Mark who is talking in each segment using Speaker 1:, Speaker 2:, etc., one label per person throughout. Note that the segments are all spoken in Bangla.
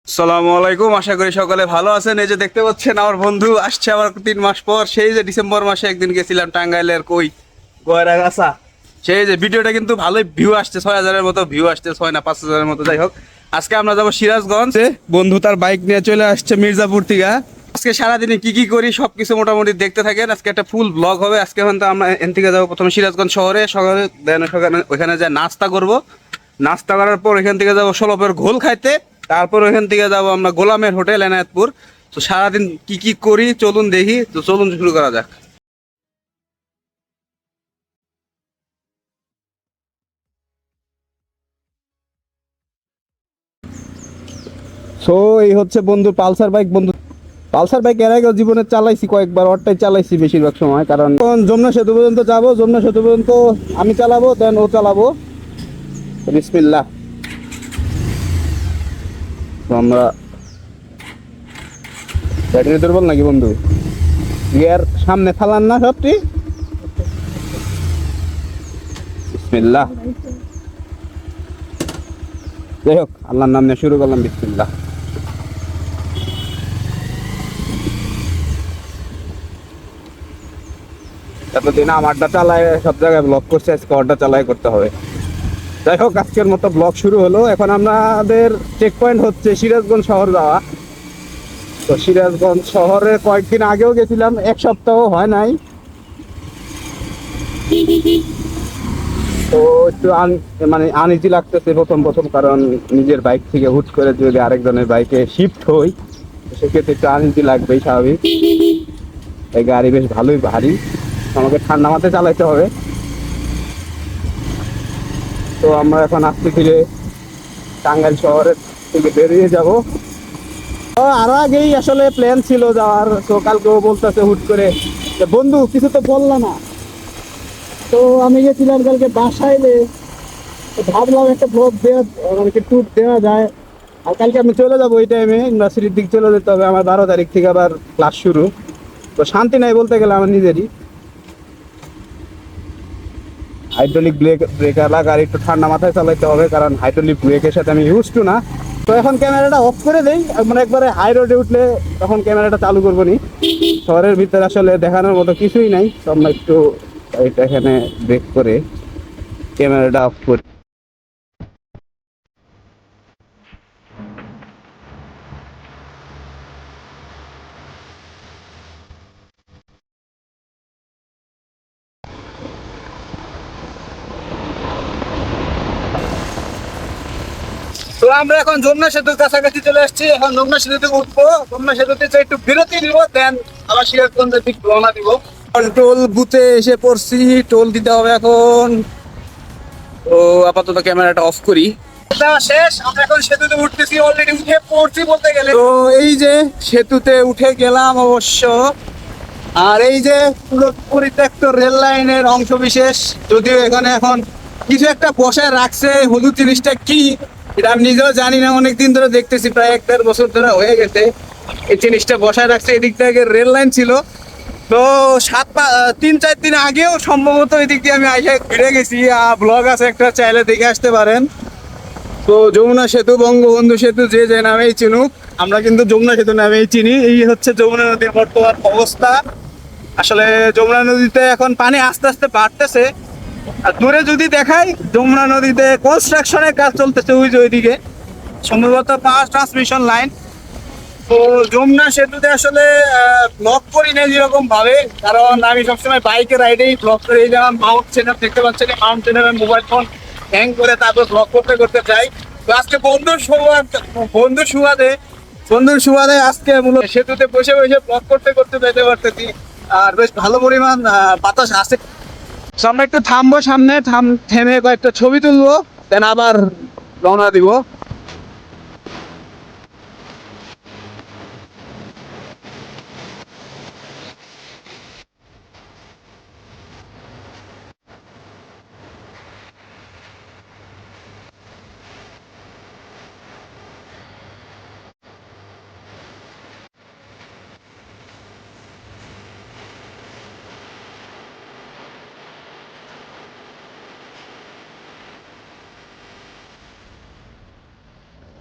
Speaker 1: আসসালামু আলাইকুম, আশা করি সকলে ভালো আছেন। এই যে দেখতে পাচ্ছেন আমার বন্ধু আসছে আবার 3 মাস পর। সেই যে ডিসেম্বর মাসে একদিন গেছিলাম টাঙ্গাইলের গয়রাগাছা। সেই যে ভিডিওটা কিন্তু ভালোই ভিউ আসছে, 6,000-এর মতো ভিউ আসছে, 6 না 5,000-এর মতো, যাই হোক। আজকে আমরা যাবো সিরাজগঞ্জ। বন্ধু তার বাইক নিয়ে চলে আসছে মির্জাপুর থেকে। আজকে সারাদিনে কি কি করি সবকিছু মোটামুটি দেখতে থাকেন। আজকে একটা ফুল ব্লগ হবে। আজকে এখন তো আমরা এখান থেকে যাবো প্রথমে সিরাজগঞ্জ শহরে, সকালে দেন ওখানে যায় নাস্তা করব। নাস্তা করার পর এখান থেকে যাবো সলপের ঘোল খাইতে। তারপর ওখান থেকে যাবো আমরা গোলামের হোটেল এনায়েতপুর। তো সারাদিন কি কি করি চলুন দেখি। তো চলুন শুরু করা যাক। সো এই হচ্ছে বন্ধু পালসার বাইক। বন্ধু পালসার বাইক এর আগেও জীবনে চালাইছি কয়েকবার, ওরটাই চালাইছি বেশিরভাগ সময়। কারণ এখন যমুনা সেতু পর্যন্ত যাবো, যমুনা সেতু পর্যন্ত আমি চালাবো, দেন ও চালাবো। বিসমিল্লাহ। তো আমরা ব্যাটারি দুর্বল নাকি বন্ধু? গিয়ার সামনে ফালান না সবটি। বিসমিল্লাহ। যাই হোক, আল্লাহর নাম নিয়ে শুরু করলাম। বিসমিল্লাহ। এতদিন আমারটা চালায় সব জায়গায় ব্লক করছে, আজকে ওরটা চালাই করতে হবে। যাই হোক, আজকের মতো ব্লক শুরু হলো। এখন আমাদের চেক পয়েন্ট হচ্ছে সিরাজগঞ্জ শহর যাওয়া। তো সিরাজগঞ্জ শহরে কয়েকদিন আগেও গেছিলাম, এক সপ্তাহ হয় নাই। তো একটু মানে আনইজি লাগতেছে প্রথম প্রথম, কারণ নিজের বাইক থেকে হুট করে যদি আরেকজনের বাইকে শিফট হই, সেক্ষেত্রে একটু আনইজি লাগবেই, স্বাভাবিক। এই গাড়ি বেশ ভালোই ভারী, আমাকে ঠান্ডা মাথায় চালাইতে হবে। তো আমরা এখন আস্তে ধীরে টাঙ্গাইল শহরের থেকে বেরিয়ে যাব। তো আরো আগেই আসলে প্ল্যান ছিল যাওয়ার। তো কালকেও বলতেছে হুট করে যে, বন্ধু কিছু তো বললা না। তো আমি গেছিলাম কালকে বাসায়, তো ভাবলাম একটা ব্লগ দেওয়া, মানে কি ট্যুর দেওয়া যায়। আর কালকে আমি চলে যাবো ওই টাইমে, ইউনিভার্সিটির দিক চলে যেতে হবে। আমার 12 তারিখ থেকে আবার ক্লাস শুরু। তো শান্তি নাই বলতে গেলে আমার নিজেরই। হাইড্রোলিক ব্রেকার আর একটু ঠান্ডা মাথায় চালাইতে হবে, কারণ হাইড্রোলিক ব্রেকের সাথে আমি ইউজ টু না। তো এখন ক্যামেরাটা অফ করে দেই, মানে একবারে হাই রোডে উঠলে তখন ক্যামেরাটা চালু করবো নি। শহরের ভিতরে আসলে দেখানোর মতো কিছুই নাই। তো আমরা একটু এটা এখানে ব্রেক করে ক্যামেরাটা অফ করি। তো আমরা এখন যমুনা সেতুর কাছাকাছি চলে আসছি। এখন যমুনা সেতুতে উঠবো, যমুনা সেতুতে একটু বিরতি নিব, দেন আবার সিরাজগঞ্জের দিক রওনা দিব। টোল বুথে এসে পড়ছি, টোল দিতে হবে এখন। তো আপাতত ক্যামেরাটা অফ করি। শেষ, আমরা এখন সেতুতে উঠতেছি, অলরেডি উঠে পড়ছি বলতে গেলে। তো এই যে সেতুতে উঠে গেলাম অবশ্য। আর এই যে পুরো পরিত্যক্ত রেল লাইনের অংশ বিশেষ, যদিও এখানে এখন কিছু একটা বসায় রাখছে। হলুদ জিনিসটা কি এটা আমি নিজেও জানি না, অনেকদিন ধরে দেখতেছি, প্রায় 1-1.5 বছর ধরে হয়ে গেছে এই জিনিসটা বসায় রাখছে। এদিক থেকে রেল লাইন ছিল। তো 3-4 দিন আগেও সম্ভবত এদিক দিয়ে আমি আইসা ঘুরে গেছি। ব্লগ আছে একটা, চাইলে দেখে আসতে পারেন। তো যমুনা সেতু, বঙ্গবন্ধু সেতু, যে যে নামেই চিনুক, আমরা কিন্তু যমুনা সেতু নামেই চিনি। এই হচ্ছে যমুনা নদীর বর্তমান অবস্থা। আসলে যমুনা নদীতে এখন পানি আস্তে আস্তে বাড়তেছে। আর দূরে যদি দেখাই, যমুনা নদীতে কনস্ট্রাকশনের কাজ চলতেছে ওই যে ওইদিকে, সম্ভবত পাওয়ার ট্রান্সমিশন লাইন। তো যমুনা সেতুতে আসলে ব্লগ করি না যেরকম ভাবে, কারণ আমি সবসময় বাইকে রাইডেই ব্লগ করি। এই যেমন মাউন্ট চেনার দেখতে পাচ্ছেন, মাউন্ট চেনার মোবাইল ফোন হ্যাং করে তারপর ব্লগ করতে করতে যাই। তো আজকে বন্ধুর সুবাদে আজকে মূলত সেতুতে বসে বসে ব্লগ করতে করতে যেতে পারতেছি। আর বেশ ভালো পরিমাণ বাতাস আছে। তো আমরা একটু থামবো সামনে, থেমে কয়েকটা ছবি তুলবো, দেন আবার রওনা দিব।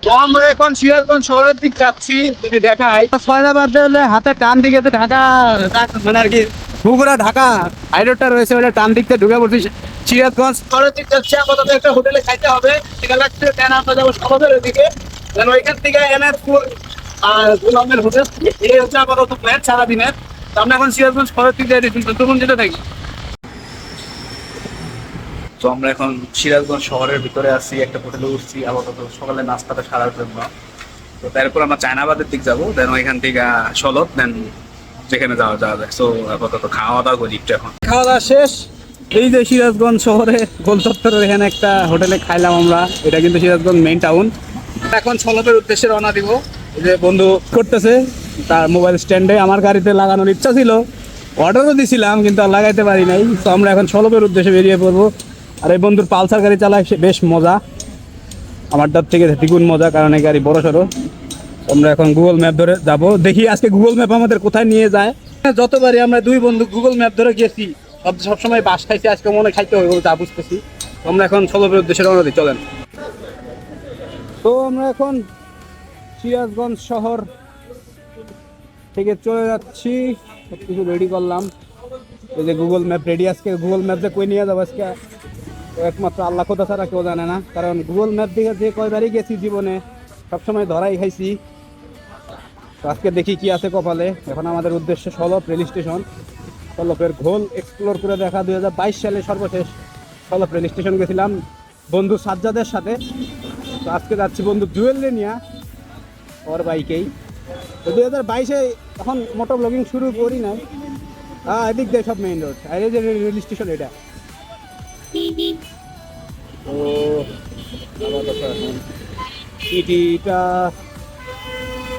Speaker 1: তো আমরা এখন সিরাজগঞ্জ শহরের দিক যাচ্ছি, যদি দেখাই ফয়দাবাদ হলে হাতে টান দিকে তো ঢাকা, মানে আর কি বগুড়া ঢাকা হাইরোডটা রয়েছে, ওটা টান দিক থেকে ঢুকে পড়ছি সিরাজগঞ্জ শহরের দিক যাচ্ছি। আপাতত একটা হোটেলে খাইতে হবে, সেখানে আমরা যাবো শহরের দিকে, ওইখান থেকে এনএসপুর আর গোলামের হোটেল, এই হচ্ছে আপাতত প্ল্যান সারাদিনের। তো আমরা এখন সিরাজগঞ্জ শহরের দিকে যাই, তখন যেতে থাকি। তো আমরা এখন সিরাজগঞ্জ শহরের ভিতরে আছি, একটা হোটেলে উঠছি আপাতত সকালে নাস্তাটা সারার জন্য। তো তারপর আমরা চায়নাবাদের দিক যাবো, দেন ওইখান থেকে সলপ, দেন যেখানে যাওয়া যায়। তো আপাতত খাওয়া দাওয়া করি একটু। এখন খাওয়া দাওয়া শেষ, এই যে সিরাজগঞ্জ শহরে গোল চত্বরের এখানে একটা হোটেলে খাইলাম আমরা, এটা কিন্তু সিরাজগঞ্জ মেইন টাউন। এখন সলপের উদ্দেশ্যে রওনা দিব। যে বন্ধু করতেছে তার মোবাইল স্ট্যান্ডে, আমার গাড়িতে লাগানোর ইচ্ছা ছিল, অর্ডারও দিছিলাম কিন্তু আর লাগাইতে পারি নাই। তো আমরা এখন সলপের উদ্দেশ্যে বেরিয়ে পড়বো। আর এই বন্ধুর পালসার গাড়ি চালায়, বেশ মজা, আমারটার থেকে দ্বিগুণ মজা, কারণ এই গাড়ি বড় সড়ো। আমরা এখন গুগল ম্যাপ ধরে যাব, দেখি আজকে গুগল ম্যাপ আমাদের কোথায় নিয়ে যায়। যতবারই আমরা দুই বন্ধু গুগল ম্যাপ ধরে গেছি, সবসময় বাস খাইছি, আজকে মনে খাইতে হবে যা বুঝতেছি। আমরা এখন সলপের উদ্দেশ্যে রওনা দিই, চলেন। তো আমরা এখন সিরাজগঞ্জ শহর থেকে চলে যাচ্ছি, সব কিছু রেডি করলাম। এই যে গুগল ম্যাপ রেডি, আজকে গুগল ম্যাপ যে কই নিয়ে যাবো আজকে একমাত্র আল্লাহ খোদা ছাড়া কেউ জানে না, কারণ গুগল ম্যাপ দিকে যে কয়বারই গেছি জীবনে সবসময় ধরাই খাইছি। তো আজকে দেখি কি আছে কপালে। এখন আমাদের উদ্দেশ্য সলপ রেল স্টেশন, সলপের ঘোল এক্সপ্লোর করে দেখা। 2022 সালে সর্বশেষ সলপ রেল স্টেশন গেছিলাম বন্ধু সাজ্জাদের সাথে। তো আজকে যাচ্ছি বন্ধু জুয়েলরে নিয়ে, ওর বাইকেই। তো 2022-এ এখন মোটর ব্লগিং শুরু করি নাই। এদিক দিয়ে সব মেইন রোড, আর এই যে রেল স্টেশন এটা। তো সিটিটা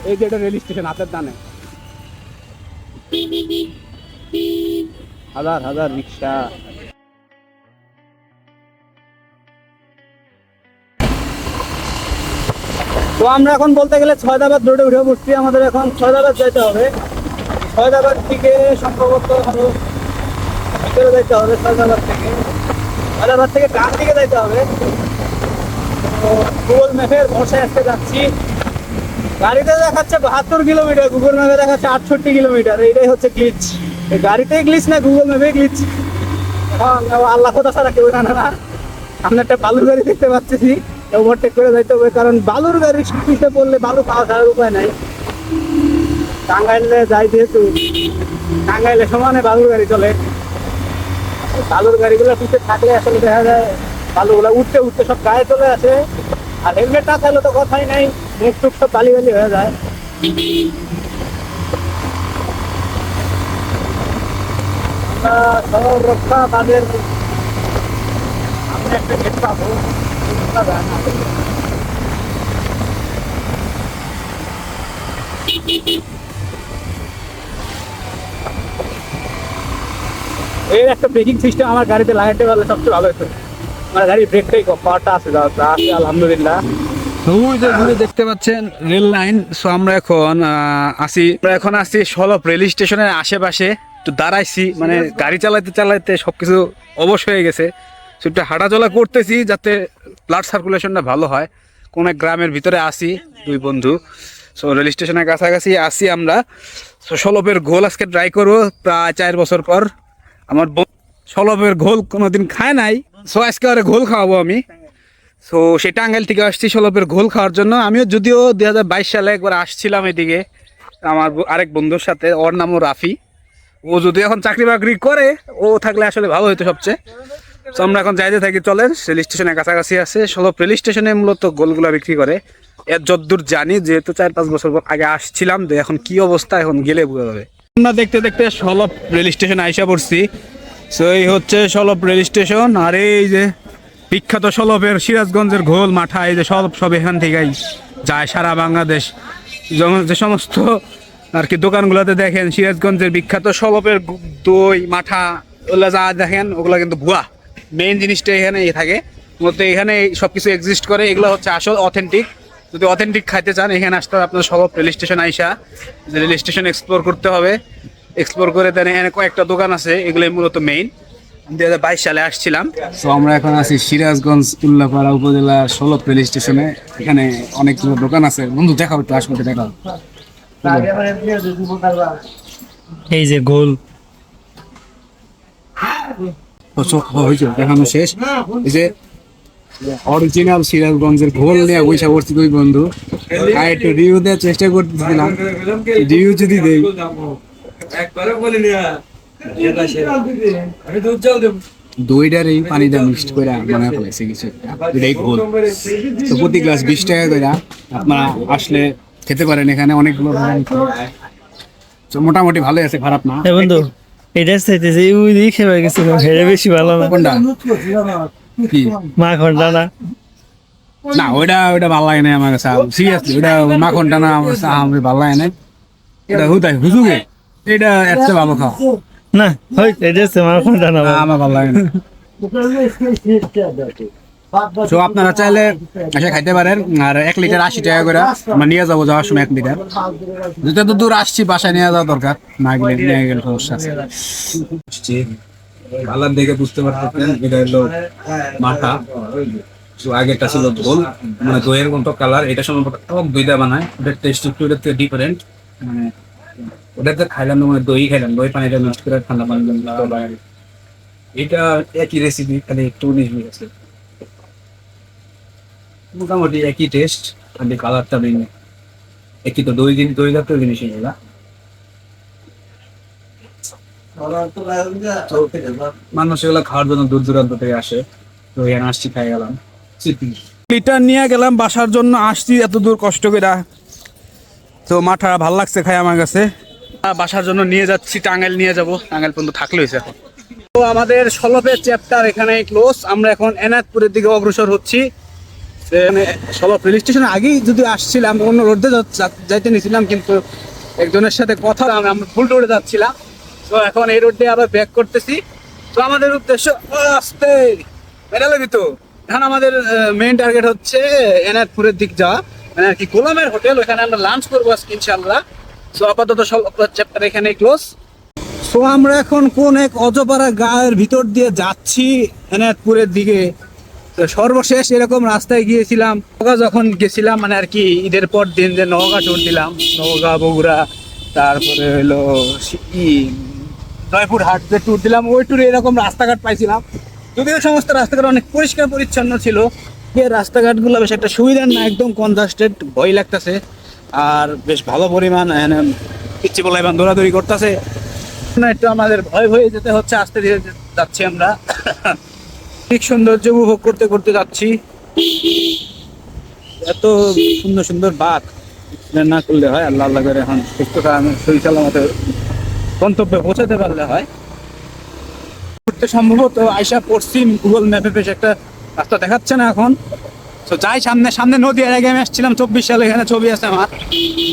Speaker 1: এই যে এটা রেল স্টেশন, হাতের ডানে হাজার হাজার রিক্সা। তো আমরা এখন বলতে গেলে ছয়দাবাদ রোডে উঠে পড়ছি। আমাদের এখন ছয়দাবাদ যাইতে হবে, ছয়দাবাদ থেকে সম্ভবত ভিতরে যাইতে হবে। ছয়দাবাদ থেকে ডান দিকে যাইতে হবে। তো গুগল ম্যাপের ভরসায় আজকে যাচ্ছি। গাড়িতে দেখাচ্ছে 72 কিলোমিটার, গুগল ম্যাপে দেখাচ্ছে 68 কিলোমিটার। এইটাই হচ্ছে গ্লিচ, এই গাড়িতেই গ্লিচ না গুগল ম্যাপে গ্লিচ। এখন আল্লাহ খোদা ছাড়া কেউ জানে না। আমরা একটা বালুর গাড়ি দেখতে পাচ্ছি, ওভারটেক করে যাইতে হবে, কারণ বালুর গাড়ি পিছিয়ে পড়লে বালু পাওয়া ছাড়ার উপায় নাই। টাঙ্গাইলে যাই যেহেতু, টাঙ্গাইলে সমানে বালুর গাড়ি চলে। বালুর গাড়িগুলো পিছিয়ে থাকলে আসলে দেখা যায় বালুগুলো উঠতে উঠতে সব গায়ে চলে আসে। আর হেলমেট না থাকলে তো কথাই নাই, মুখ টুক সব বালি বালি হয়ে যায়। শহর রক্ষা তাদের আমি একটা গেট পাবো। এর একটা ব্রেকিং সিস্টেম আমার গাড়িতে লাগাইতে পারলে সবচেয়ে ভালো হতো। আমার গাড়ির ব্রেকটাই পাওয়ারটা আছে, আলহামদুলিল্লাহ। দেখতে পাচ্ছেন রেল লাইন। সো আমরা এখন আছি সলপ রেল স্টেশনের আশেপাশে, একটু দাঁড়াইছি, মানে গাড়ি চালাইতে চালাইতে সবকিছু অবশ হয়ে গেছে। সো একটু হাঁটাচলা করতেছি যাতে ব্লাড সার্কুলেশনটা ভালো হয়। কোন এক গ্রামের ভিতরে আসি দুই বন্ধু। সো রেল স্টেশনের কাছাকাছি আসি আমরা। সো সলপের ঘোল আজকে ট্রাই করবো, প্রায় 4 বছর পর। আমার সলপের ঘোল কোনোদিন খায় নাই, সো আজকে ওরে ঘোল খাওয়াবো আমি। সো সেই টাঙ্গাইল থেকে আসছি সলপের ঘোল খাওয়ার জন্য। আমিও যদিও 2022 সালে একবার আসছিলাম এদিকে আমার আরেক বন্ধুর সাথে, ওর নামও রাফি। ও যদি এখন চাকরি বাকরি করে, ও থাকলে আসলে ভালো হতো সবচেয়ে। তো আমরা এখন যাইতে থাকি, চলেন। রেল স্টেশনের কাছাকাছি আছে, সলপ রেল স্টেশনে মূলত গোলগুলা বিক্রি করে। এর যতদূর জানি, যেহেতু 4-5 বছর আগে আসছিলাম, তো এখন কি অবস্থা এখন গেলে বোঝা যাবে। আমরা দেখতে দেখতে সলপ রেল স্টেশনে আইসা পড়ছি। সো এই হচ্ছে সলপ রেল স্টেশন। আর এই যে বিখ্যাত সলপের সিরাজগঞ্জের ঘোল মাঠা, এই যে সব এখান থেকেই যায় সারা বাংলাদেশ। যে সমস্ত আর কি দোকানগুলোতে দেখেন সিরাজগঞ্জের বিখ্যাত সলপের দই মাঠা, ওগুলো যা দেখেন ওগুলো কিন্তু ভুয়া। মেইন জিনিসটা এখানে থাকে, মূলত এখানে সব কিছু এক্সিস্ট করে। এগুলো হচ্ছে আসল অথেন্টিক। যদি অথেন্টিক খাইতে চান, এখানে আসতে হবে আপনার সলপ রেল স্টেশন আইসা। রেল স্টেশন এক্সপ্লোর করতে হবে, এক্সপ্লোর করে দেন। এখানে কয়েকটা দোকান আছে, এগুলোই মূলত মেইন। 2022 সালে আসছিলাম।
Speaker 2: তো আমরা এখন আছি সিরাজগঞ্জ উল্লাপাড়া উপজেলার 16 রেল স্টেশনে। এখানে অনেকগুলো দোকান আছে। বন্ধু দেখাও একটু, আসলে দেখাও।
Speaker 3: এই যে গোল
Speaker 2: হয়েছে দেখানো শেষ। এই যে অরিজিনাল সিরাজগঞ্জের ঘোল নিয়ে বৈশা করছি দুই বন্ধু। আর একটু রিভিউ দেওয়ার চেষ্টা করতেছিলাম, রিভিউ যদি দেই। দইটার এই পানিটা মিক্সড করে মনে ফেলেছে কিছু এটাই ঘোল। তো প্রতি গ্লাস 20 টাকা করে, আপনারা আসলে খেতে পারেন। এখানে অনেকগুলো তো মোটামুটি ভালোই আছে, খারাপ না।
Speaker 3: বন্ধু এটা চাইতেছে ওই দিকে খেয়ে গেছে, হেরে বেশি ভালো না।
Speaker 2: কোনটা কি
Speaker 3: মাখন দানা
Speaker 2: না, ওইটা ভালো লাগে না আমার কাছে। সিরিয়াসলি ওইটা মাখনটা না আমার কাছে আমার ভালো লাগে না। এটা হুদাই হুজুগে, এটা এত ভালো খাও
Speaker 3: না, হয় এটা হচ্ছে মাখন দানা।
Speaker 2: আমার ভালো লাগে না। তো আপনারা চাইলে এসে খাইতে পারেন। আর 1 লিটার 80 টাকা করে আমরা নিয়ে যাবো যাওয়ার সময় 1 লিটার। যত দূর আসছি বাসায় নিয়ে যাওয়া দরকার, না গেলে নিয়ে গেলে সমস্যা আছে। কালার দেখে বুঝতে পারতেছেন এটা হলো মাঠা। আগেরটা ছিল ঘোল, মানে দইয়ের মতো কালার। এটা সম্ভবত টক দইটা বানায়, ওটার টেস্ট একটু এটাতে ডিফারেন্ট। মানে ওটাতে খাইলাম না, মানে দই খাইলাম, দই পানিটা মিক্স করে ঠান্ডা পানি দিলাম। এটা একই রেসিপি, খালি একটু 19 আছে। মোটামুটি একই টেস্ট, খালি কালারটা ভিন্ন। একই তো দই জাতীয় জিনিস এগুলা। মানুষ এগুলো খাওয়ার জন্য দূর দূরান্ত থেকে আসে। তো এখানে আসছি, খাই গেলাম। লিটার নিয়ে গেলাম বাসার জন্য, আসছি এত দূর কষ্ট করে। তো মাঠা ভাল লাগছে খাই আমার কাছে। বাসার জন্য নিয়ে যাচ্ছি, টাঙ্গাইল নিয়ে যাব। টাঙ্গাইল পর্যন্ত থাকলে হয়েছে এখন। তো আমাদের 16 চ্যাপ্টার এখানে ক্লোজ। আমরা এখন এনায়তপুরের দিকে অগ্রসর হচ্ছি। সবার রেল স্টেশনের আগেই যদি আসছিলাম, অন্য রোডে যাইতে নিয়েছিলাম, কিন্তু একজনের সাথে কথা আমরা ভুল রোডে যাচ্ছিলাম। তো এখন এই রোড দিয়ে আবার ব্যাক করতেছি। তো আমাদের উদ্দেশ্য আসতে মেডালে তো এখন আমাদের মেইন টার্গেট হচ্ছে এনায়তপুরের দিক যাওয়া, মানে আর কি গোলামের হোটেল। ওখানে আমরা লাঞ্চ করবো আজকে ইনশাল্লাহ। সো আপাতত সব চ্যাপ্টার এখানেই ক্লোজ। সো আমরা এখন কোন এক অজপাড়া গায়ের ভিতর দিয়ে যাচ্ছি এনায়তপুরের দিকে। তো সর্বশেষ এরকম রাস্তায় গিয়েছিলাম যখন গেছিলাম, মানে আর কি ঈদের পর দিন, যে নওগাঁ ট্যুর দিলাম, নওগাঁ বগুড়া, তারপরে হলো জয়পুরহাট যে ট্যুর দিলাম, ওই ট্যুরে এরকম রাস্তাঘাট পাইছিলাম। যদিও সমস্ত রাস্তাঘাট অনেক পরিষ্কার পরিচ্ছন্ন ছিল, রাস্তাঘাটগুলো বেশ একটা সুবিধার না, একদম কনজাস্টেড, ভয় লাগতেছে। আর বেশ ভালো পরিমাণ পিচ্ছি বলাই দৌড়াদৌড়ি করতেছে। একটু আমাদের ভয় ভয়ে যেতে হচ্ছে, আস্তে ধীরে যাচ্ছি আমরা। ঠিক সৌন্দর্য উপভোগ করতে করতে যাচ্ছি। এত সুন্দর সুন্দর বাঘ না করলে হয়, আল্লাহ আল্লাহ করে এখন সুস্থতা শরীর সালামতে গন্তব্যে পৌঁছাতে পারলে হয়। সম্ভবত আইসা পশ্চিম গুগল ম্যাপে বেশ একটা রাস্তা দেখাচ্ছে না এখন। তো যাই সামনে সামনে নদী। এর আগে আমি আসছিলাম 24 সালে, এখানে ছবি আছে আমার।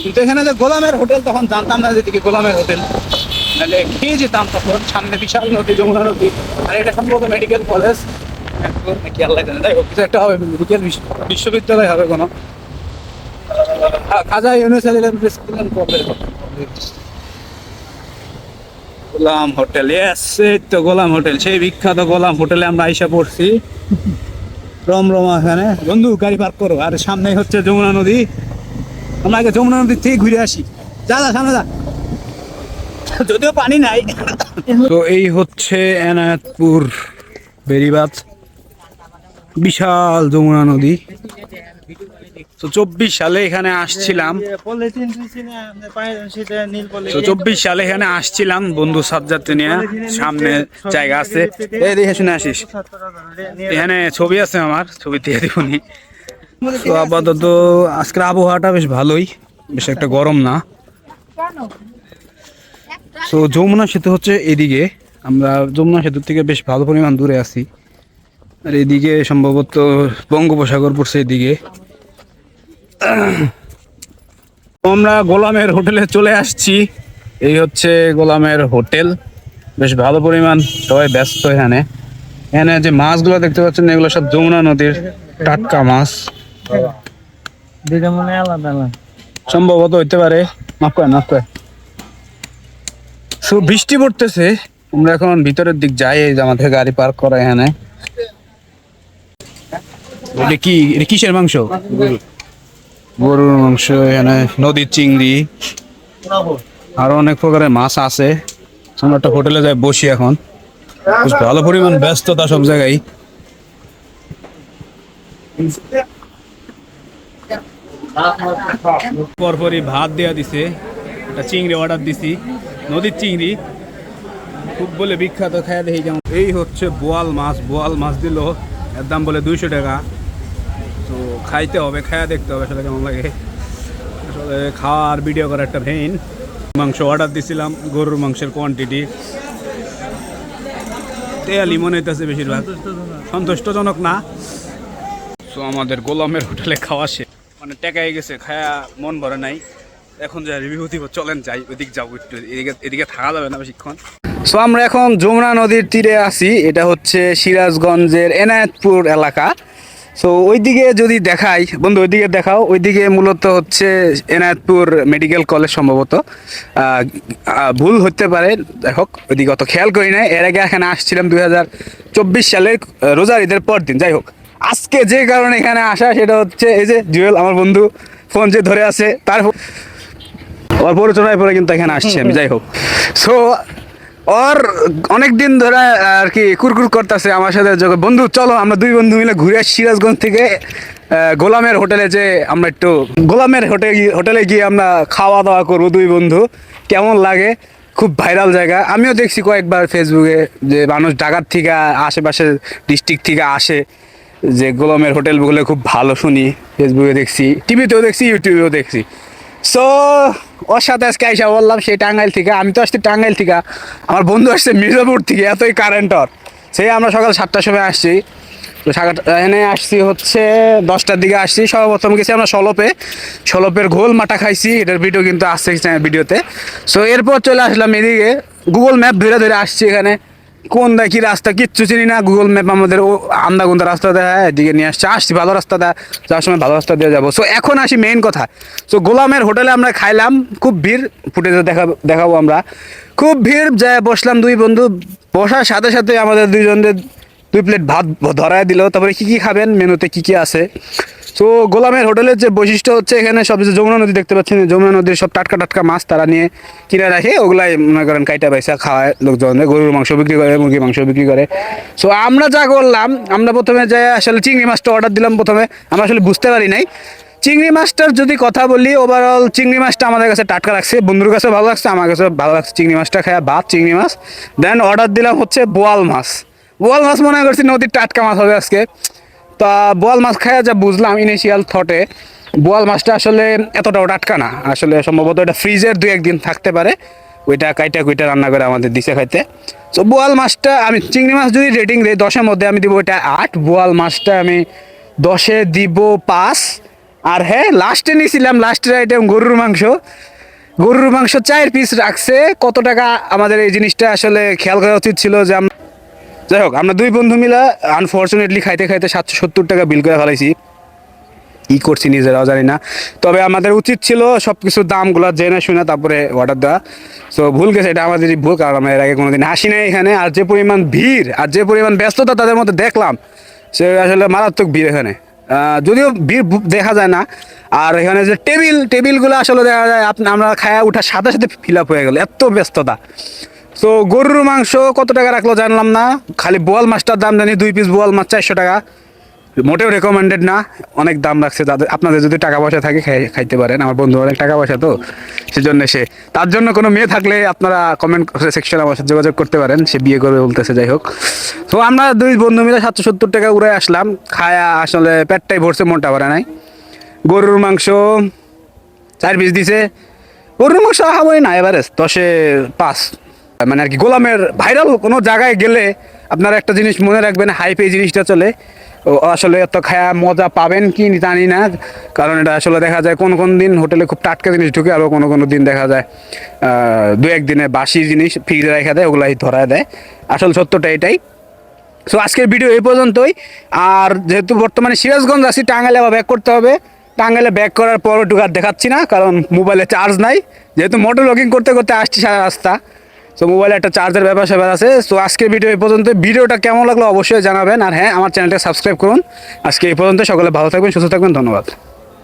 Speaker 2: কিন্তু এখানে যে গোলামের হোটেল, তখন জানতাম না যেদিকে গোলামের হোটেল, নাহলে খেয়ে যেতাম। তখন সামনে বিশাল নদী, যমুনা নদী। আর এটা সম্ভবত মেডিকেল কলেজ নাকি আল্লাহ জানে, যাই হোক কিছু একটা হবে, মেডিকেল বিশ্ববিদ্যালয় হবে কোনো। খাজা ইউনুস গোলাম হোটেল, এই তো গোলাম হোটেল, সেই বিখ্যাত গোলাম হোটেলে আমরা আইসা পড়ছি। রমরমা এখানে। বন্ধু গাড়ি পার্ক করো, আর সামনে হচ্ছে যমুনা নদী। আমরা আগে যমুনা নদীর থেকে ঘুরে আসি। যা সামনে যা, যদিও পানি নাই। তো এই হচ্ছে এনায়তপুর বেরিবাদ, বিশাল যমুনা নদী। তো 24 সালে এখানে আসছিলাম। তো 24 সালে এখানে আসছিলাম বন্ধু সাজ্জাদকে নিয়ে। সামনে জায়গা আছে, এই দেখে শুনে আসিস। এখানে ছবি আছে আমার, ছবি দিয়ে দিবনি। তো আপাতত আজকের আবহাওয়াটা বেশ ভালোই, বেশ একটা গরম না। তো যমুনা সেতু হচ্ছে এদিকে, আমরা যমুনা সেতুর থেকে বেশ ভালো পরিমাণ দূরে আছি। আর এদিকে সম্ভবত বঙ্গোপসাগর পড়ছে এদিকে। আমরা গোলামের হোটেলে চলে আসছি। এই হচ্ছে গোলামের হোটেল, বেশ ভালো পরিমাণ সবাই ব্যস্ত। এখানে এখানে যে মাছগুলো দেখতে পাচ্ছেন, এগুলো সব যমুনা নদীর টাটকা মাছ। সম্ভবত হইতে পারে, মাফ করে। বৃষ্টি পড়তেছে আমরা এখন ভিতরের দিক যাই, এই যে আমাদের গাড়ি পার্ক করা এখানে। এটা কি, এটা কিসের মাংস? গরুর মাংস। এখানে নদীর চিংড়ি, আরো অনেক প্রকারের মাছ আছে। আমরা একটা হোটেলে যাই বসি এখন, বেশ ভালো পরিমাণ ব্যস্ততা সব জায়গায়। পরপরই ভাত দেওয়া দিছে, একটা চিংড়ি অর্ডার দিছি, নদীর চিংড়ি খুব বলে বিখ্যাত, খায় দেখি কেমন। এই হচ্ছে বোয়াল মাছ, বোয়াল মাছ দিল, এর দাম বলে 200 টাকা। তো খাইতে হবে, খায়া দেখতে হবে আসলে কেমন লাগে। আসলে খাওয়ার ভিডিও করার একটা ভেইন। মাংস অর্ডার দিছিলাম, গরুর মাংসের কোয়ান্টিটি তেয়ালি মনে হইতেছে বেশিরভাগ, সন্তুষ্টজনক না। তো আমাদের গোলামের হোটেলে খাওয়া শেষ, মানে টেকাই গেছে, খায়া মন ভরে নাই। এখন যা রিভিউ দিব, চলেন যাই ওইদিক যাবো একটু, এদিকে থাকা যাবে না বেশিক্ষণ। সো আমরা এখন যমুনা নদীর তীরে আছি, এটা হচ্ছে সিরাজগঞ্জের এনায়েতপুর এলাকা। সো ওইদিকে যদি দেখাই বন্ধু, ওইদিকে দেখাও, ওইদিকে মূলত হচ্ছে এনায়েতপুর মেডিকেল কলেজ সম্ভবত, ভুল হতে পারে, দেখো ওইদিকে অত খেয়াল করি না। এর আগে এখানে আসছিলাম 2024 সালের রোজার ঈদের পর দিন। যাই হোক, আজকে যে কারণে এখানে আসা সেটা হচ্ছে এই যে জুয়েল, আমার বন্ধু, ফোন যে ধরে আছে তার ওর পরিচনায় পরে কিন্তু এখানে আসছি আমি। যাই হোক, সো ওর অনেক দিন ধরে আর কি কুরকুর করতেছে আমার সাথে, বন্ধু চলো আমরা দুই বন্ধু মিলে ঘুরে আসি সিরাজগঞ্জ থেকে গোলামের হোটেলে, যে আমরা একটু গোলামের হোটেলে গিয়ে আমরা খাওয়া দাওয়া করবো দুই বন্ধু, কেমন লাগে। খুব ভাইরাল জায়গা, আমিও দেখছি কয়েকবার ফেসবুকে যে মানুষ ঢাকার থেকে, আশেপাশের ডিস্ট্রিক্ট থেকে আসে, যে গোলামের হোটেলগুলো খুব ভালো শুনি, ফেসবুকে দেখছি, টিভিতেও দেখছি, ইউটিউবেও দেখছি। সো ওর সাথে আজকে আইসা বললাম, সেই টাঙ্গাইল থেকে, আমি তো আসছি টাঙ্গাইল থেকে, আমার বন্ধু আসছে মির্জাপুর থেকে, এতই কারেন্ট ওর। সেই আমরা সকাল 7টার সময় আসছি, তো এখানে আসছি হচ্ছে 10টার দিকে আসছি। সর্বপ্রথম গেছি আমরা সলপের ঘোল মাটা খাইছি, এটার ভিডিও কিন্তু আসছে ভিডিওতে। সো এরপর চলে আসলাম এদিকে, গুগল ম্যাপ ধরে ধরে আসছি এখানে, কোন দেয় কি রাস্তা কিচ্ছু চিনি না, গুগল ম্যাপ আমাদের ও আন্দাগুন্দা রাস্তা দেয়, এদিকে নিয়ে আসছি ভালো রাস্তা দেয়, যাওয়ার সময় ভালো রাস্তা দিয়ে যাবো। সো এখন আসি মেইন কথা। সো গোলামের হোটেলে আমরা খাইলাম, খুব ভিড়, ফুটেজে দেখাবো আমরা, খুব ভিড়। যায় বসলাম দুই বন্ধু, বসার সাথে সাথে আমাদের দুইজনের 2 প্লেট ভাত ধরায় দিল। তারপরে কী কী খাবেন, মেনুতে কী কী আছে। সো গোলামের হোটেলের যে বৈশিষ্ট্য হচ্ছে, এখানে সব যে যমুনা নদী দেখতে পাচ্ছেন, যমুনা নদীর সব টাটকা টাটকা মাছ তারা নিয়ে কিনে রাখে, ওগুলাই মনে করেন কাইটা পয়সা খাওয়ায় লোকজন, গরুর মাংস বিক্রি করে, মুরগির মাংস বিক্রি করে। সো আমরা যা করলাম, আমরা প্রথমে যে আসলে চিংড়ি মাছটা অর্ডার দিলাম, প্রথমে আমরা আসলে বুঝতে পারি নাই। চিংড়ি মাছটার যদি কথা বলি, ওভারঅল চিংড়ি মাছটা আমাদের কাছে টাটকা লাগছে, বন্ধুর কাছে ভালো লাগছে, আমার কাছে ভালো লাগছে চিংড়ি মাছটা খায়, ভাত চিংড়ি মাছ। দেন অর্ডার দিলাম হচ্ছে বোয়াল মাছ মনে করছি নদীর টাটকা মাছ হবে আজকে। তা বোয়াল মাছ খাইয়া যা বুঝলাম ইনিশিয়াল থটে, বোয়াল মাছটা আসলে এতটাও টাটকা না, আসলে সম্ভবত এটা ফ্রিজের 2-1 দিন থাকতে পারে, ওইটা কাইটা কুইটা রান্না করে আমাদের দিছে খাইতে। তো বোয়াল মাছটা আমি, চিংড়ি মাছ যদি রেটিং দিই 10-এর মধ্যে আমি দিব ওইটা 8, বোয়াল মাছটা আমি 10-এ দিব 5। আর হ্যাঁ, লাস্টে নিয়েছিলাম, লাস্টের আইটেম গরুর মাংস 4 পিস রাখছে। কত টাকা আমাদের এই জিনিসটা আসলে খেয়াল করা উচিত ছিল, যে যাই হোক আমরা দুই বন্ধু মিলে আনফর্চুনেটলি খাইতে 770 টাকা বিল করে ফেলাইছি। কি করছি নিজেরাও জানি না, তবে আমাদের উচিত ছিল সব কিছুর দামগুলো জেনে শুনে তারপরে অর্ডার দেওয়া। সো ভুল গেছে, এটা আমাদেরই ভুল, কারণ আমরা এর আগে কোনোদিন আসি নাই এখানে। আর যে পরিমাণ ভিড় আর যে পরিমাণ ব্যস্ততা তাদের মধ্যে দেখলাম, সে আসলে মারাত্মক ভিড় এখানে, যদিও ভিড় দেখা যায় না। আর এখানে যে টেবিলগুলো আসলে দেখা যায়, আমরা খায়া উঠার সাথে সাথে ফিল আপ হয়ে গেল, এত ব্যস্ততা। সো গরুর মাংস কত টাকা রাখলো জানলাম না, খালি বোয়াল মাছটার দাম জানি, 2 পিস বোয়াল মাছ 400 টাকা, মোটেও রেকমেন্ডেড না, অনেক দাম রাখছে। আপনাদের যদি টাকা পয়সা থাকে খাইতে পারেন, আমার বন্ধু অনেক টাকা পয়সা, তো সেজন্য তার জন্য কোনো মেয়ে থাকলে আপনারা কমেন্ট সেকশনে আমার সাথে যোগাযোগ করতে পারেন, সে বিয়ে করবে বলতেছে। যাই হোক, তো আমরা দুই বন্ধু মিলে 770 টাকা উড়ে আসলাম, খায়া আসলে পেটটাই ভরছে, মনটা ভরে নাই। গরুর মাংস 4 পিস দিছে, গরুর মাংস খাবোই না, এভারেজ 10-এ 5। মানে আর কি, গোলামের ভাইরাল কোনো জায়গায় গেলে আপনারা একটা জিনিস মনে রাখবেন, হাইপে এই জিনিসটা চলে, আসলে এত খায়া মজা পাবেন কি জানি না, কারণ এটা আসলে দেখা যায় কোন দিন হোটেলে খুব টাটকা জিনিস ঢুকে, আবার কোনো দিন দেখা যায় 2-1 দিনে বাসি জিনিস ফ্রিজে রেখে দেয়, ওগুলাই ধরায় দেয়। আসল সত্যটা এটাই। সো আজকের ভিডিও এই পর্যন্তই। আর যেহেতু বর্তমানে সিরাজগঞ্জ আছি, টাঙ্গাইলে আবার ব্যাক করতে হবে, টাঙ্গাইলে ব্যাক করার পর টুকু আর দেখাচ্ছি না, কারণ মোবাইলে চার্জ নাই, যেহেতু মোটর লগিং করতে করতে আসছি সারা রাস্তা, তো মোবাইলে একটা চার্জের ব্যাপার স্যাপার আছে। তো আজকের ভিডিও এই পর্যন্ত। ভিডিওটা কেমন লাগলো অবশ্যই জানাবেন, আর হ্যাঁ আমার চ্যানেলটা সাবস্ক্রাইব করুন। আজকে এই পর্যন্ত, সকলে ভালো থাকবেন, সুস্থ থাকবেন, ধন্যবাদ।